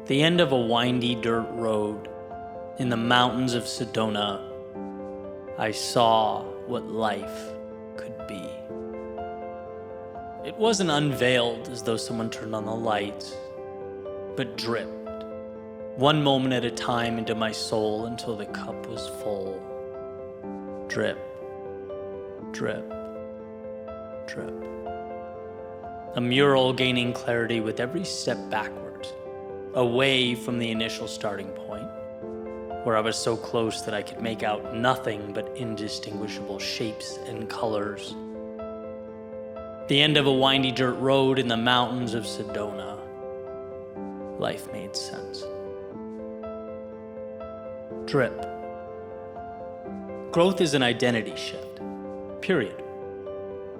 At the end of a windy dirt road in the mountains of Sedona, I saw what life could be. It wasn't unveiled as though someone turned on the lights, but dripped, one moment at a time, into my soul until the cup was full. Drip, drip, drip. A mural gaining clarity with every step backwards, away from the initial starting point, where I was so close that I could make out nothing but indistinguishable shapes and colors. The end of a windy dirt road in the mountains of Sedona. Life made sense. Drip. Growth is an identity shift, period.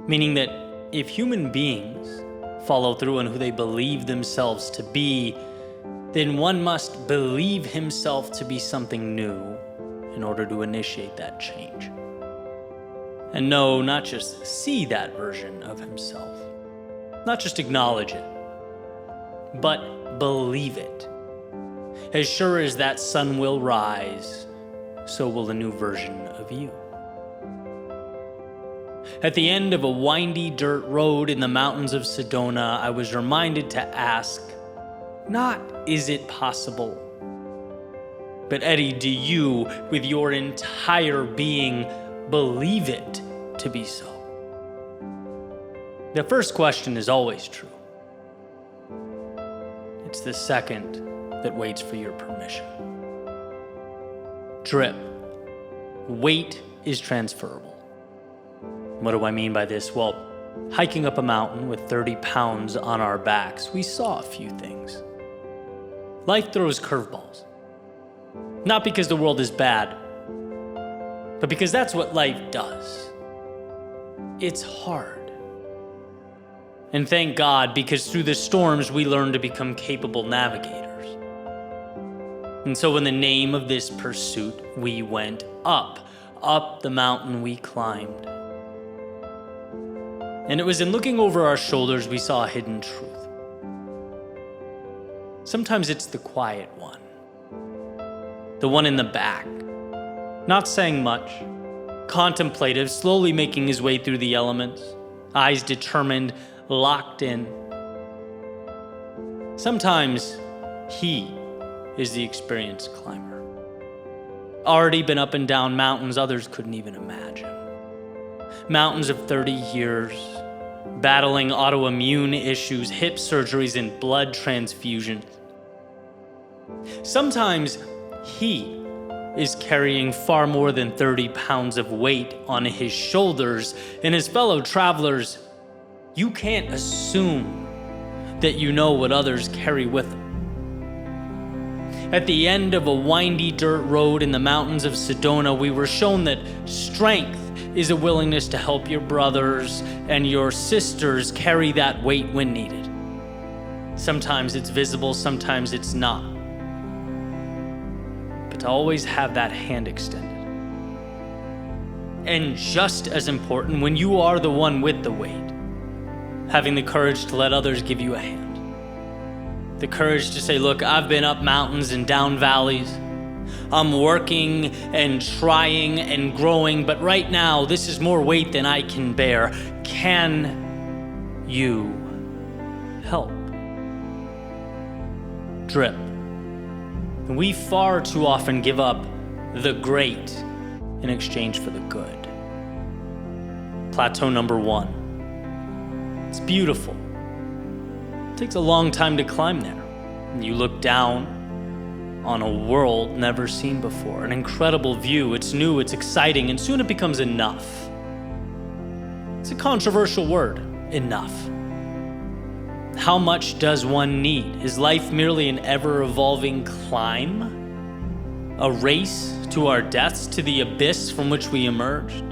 Meaning that if human beings follow through on who they believe themselves to be, then one must believe himself to be something new in order to initiate that change. And no, not just see that version of himself, not just acknowledge it, but believe it. As sure as that sun will rise, so will a new version of you. At the end of a windy dirt road in the mountains of Sedona, I was reminded to ask, not is it possible, but Eddie, do you, with your entire being, believe it to be so? The first question is always true. It's the second that waits for your permission. Drip. Weight is transferable. What do I mean by this? Well, hiking up a mountain with 30 pounds on our backs, we saw a few things. Life throws curveballs. Not because the world is bad, but because that's what life does. It's hard. And thank God, because through the storms we learn to become capable navigators. And so in the name of this pursuit, we went up the mountain we climbed. And it was in looking over our shoulders we saw a hidden truth. Sometimes it's the quiet one. The one in the back, not saying much, contemplative, slowly making his way through the elements, eyes determined, locked in. Sometimes he is the experienced climber. Already been up and down mountains others couldn't even imagine. Mountains of 30 years, battling autoimmune issues, hip surgeries, and blood transfusions. Sometimes he is carrying far more than 30 pounds of weight on his shoulders, and his fellow travelers, you can't assume that you know what others carry with them. At the end of a windy dirt road in the mountains of Sedona, we were shown that strength is a willingness to help your brothers and your sisters carry that weight when needed. Sometimes it's visible, sometimes it's not. But to always have that hand extended. And just as important, when you are the one with the weight, having the courage to let others give you a hand. The courage to say, look, I've been up mountains and down valleys. I'm working and trying and growing, but right now, this is more weight than I can bear. Can you help? Drip. We far too often give up the great in exchange for the good. Plateau number 1. It's beautiful. It takes a long time to climb there. You look down on a world never seen before, an incredible view. It's new, it's exciting, and soon it becomes enough. It's a controversial word, enough. How much does one need? Is life merely an ever-evolving climb? A race to our deaths, to the abyss from which we emerged?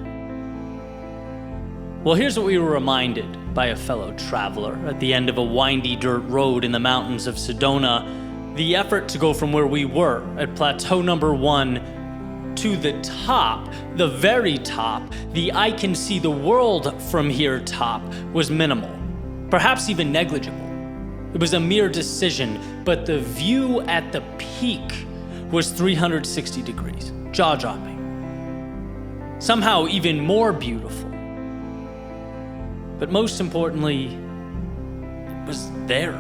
Well, here's what we were reminded by a fellow traveler at the end of a windy dirt road in the mountains of Sedona. The effort to go from where we were at plateau number 1 to the top, the very top, the I can see the world from here top, was minimal, perhaps even negligible. It was a mere decision, but the view at the peak was 360 degrees, jaw-dropping. Somehow even more beautiful. But most importantly, it was there.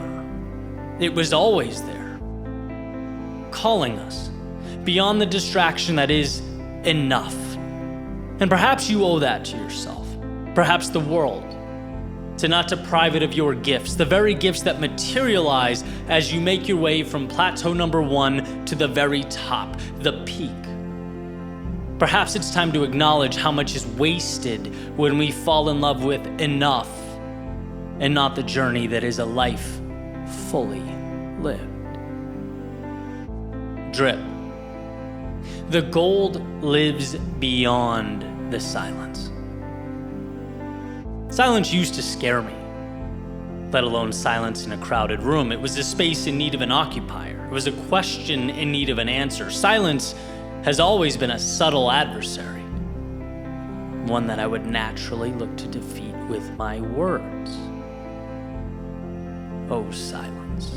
It was always there, calling us beyond the distraction that is enough. And perhaps you owe that to yourself, perhaps the world, to not deprive it of your gifts, the very gifts that materialize as you make your way from plateau number 1 to the very top, the peak. Perhaps it's time to acknowledge how much is wasted when we fall in love with enough and not the journey that is a life fully lived. Drip. The gold lives beyond the silence. Silence used to scare me, let alone silence in a crowded room. It was a space in need of an occupier. It was a question in need of an answer. Silence has always been a subtle adversary, one that I would naturally look to defeat with my words. Oh, silence.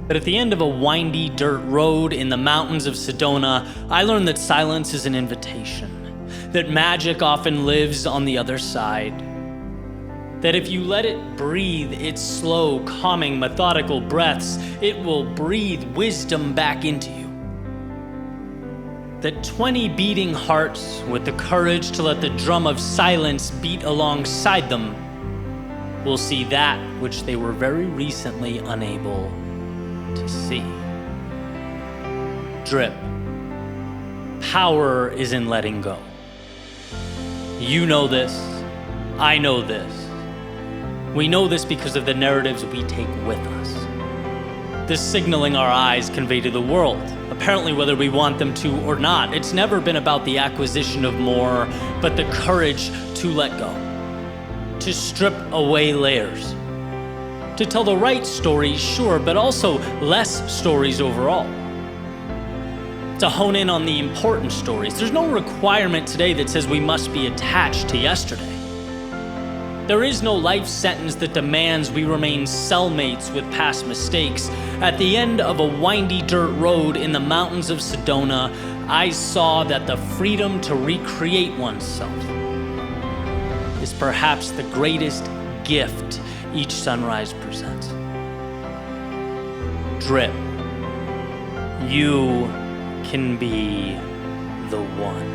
But at the end of a windy dirt road in the mountains of Sedona, I learned that silence is an invitation, that magic often lives on the other side, that if you let it breathe its slow, calming, methodical breaths, it will breathe wisdom back into you. That 20 beating hearts with the courage to let the drum of silence beat alongside them will see that which they were very recently unable to see. Drip. Power is in letting go. You know this. I know this. We know this because of the narratives we take with us. The signaling our eyes convey to the world, apparently whether we want them to or not. It's never been about the acquisition of more, but the courage to let go, to strip away layers, to tell the right stories, sure, but also less stories overall. To hone in on the important stories. There's no requirement today that says we must be attached to yesterday. There is no life sentence that demands we remain cellmates with past mistakes. At the end of a windy dirt road in the mountains of Sedona, I saw that the freedom to recreate oneself is perhaps the greatest gift each sunrise presents. Drip. You can be the one.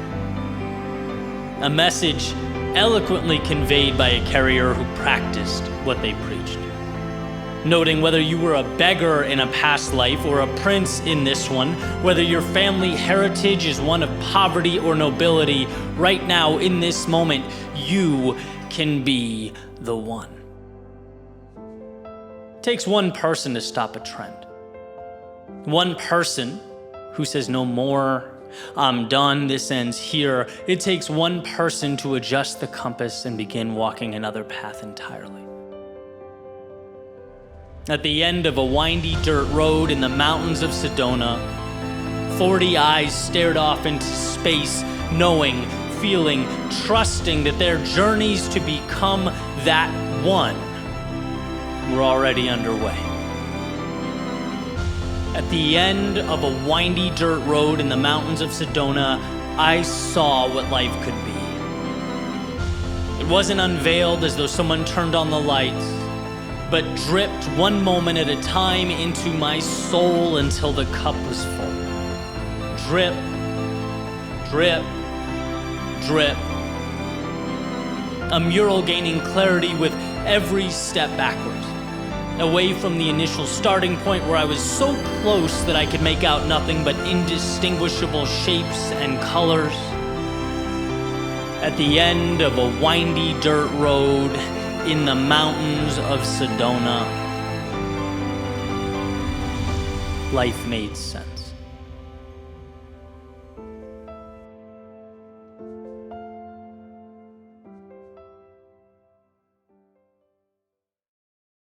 A message eloquently conveyed by a carrier who practiced what they preached. Noting whether you were a beggar in a past life or a prince in this one, whether your family heritage is one of poverty or nobility, right now in this moment, you can be the one. It takes one person to stop a trend. One person who says no more, I'm done, this ends here. It takes one person to adjust the compass and begin walking another path entirely. At the end of a windy dirt road in the mountains of Sedona, 40 eyes stared off into space, knowing, feeling, trusting that their journeys to become that one were already underway. At the end of a windy dirt road in the mountains of Sedona, I saw what life could be. It wasn't unveiled as though someone turned on the lights, but dripped one moment at a time into my soul until the cup was full. Drip, drip, drip. A mural gaining clarity with every step backwards, away from the initial starting point where I was so close that I could make out nothing but indistinguishable shapes and colors. At the end of a windy dirt road in the mountains of Sedona, life made sense.